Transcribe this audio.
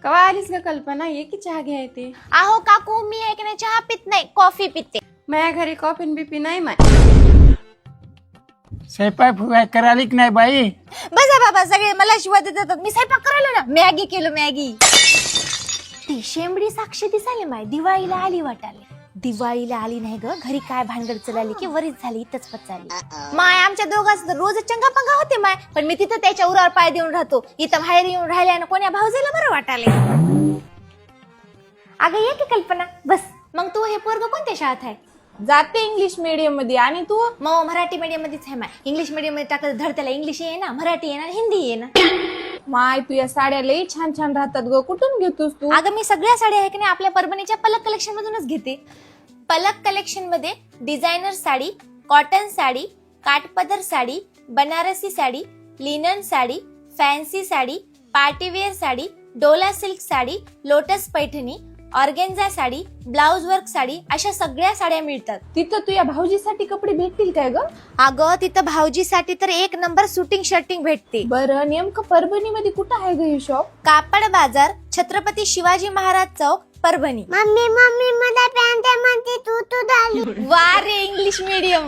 कवा आलीस ग कल्पना? ये की चहा घ्या येते. अहो काकू, मी आहे की नाही चहा पित नाही, कॉफी पिते. माझ्या घरी कॉफी बिपी नाही माय. स्वयंपाक फुगाय करायला की नाही बाई? बसा बाबा, सगळे मला शिवाय देतात. मी स्वयंपाक करायला ना, मॅगी केलो मॅगी. ती शेंबडी साक्षी दिसाली माय, दिवाळीला आली वाटाले. दिवाळीला आली नाही ग, घरी काय भानगड चलाली की वरीच झाली, इथंच पचाली. माय आमच्या दोघांच रोज चंगा पंगा होते माय, पण मी तिथं त्याच्या उरावर पाय देऊन राहतो. इथं बाहेर येऊन राहिल्यानं कोण्या भाऊजेला बरं वाटाले. अगं ये की कल्पना, बस. मग तू हे पोरग कोणत्या शाळेत आहे? जाते इंग्लिश मीडियम मध्ये. आणि तू? मग मराठी मीडियम मध्येच आहे माय. इंग्लिश मीडियम मध्ये टाकलं धड त्याला इंग्लिश ये ना, मराठी ये ना, हिंदी ये ना. माय तू या साड्या लई छान छान राहतात ग. कुठून घेतोस तू? अगं मी सगळ्या साड्या आहे की नाही आपल्या परभणीच्या पलक कलेक्शन मधूनच घेते. पलक कलेक्शन मध्ये डिझायनर साडी, कॉटन साडी, काठपदर sari, Banarasi sari, linen sari, fancy sari, party wear sari, डोला silk sari, lotus Paithani, organza sari, blouse work sari, अशा सगळ्या साड्या मिळतात. तिथं तुझ्या भाऊजीसाठी कपडे भेटतील काय ग? अगं तिथं भाऊजीसाठी तर एक नंबर शूटिंग शर्टिंग भेटते. बरं, नेमकं परभणी मध्ये कुठं आहे ग हे शॉप? कापड बाजार, छत्रपती शिवाजी महाराज चौक, परभणी. मम्मी मम्मी मला पॅन्ट म्हणते तू झाली. वा रे इंग्लिश मीडियम.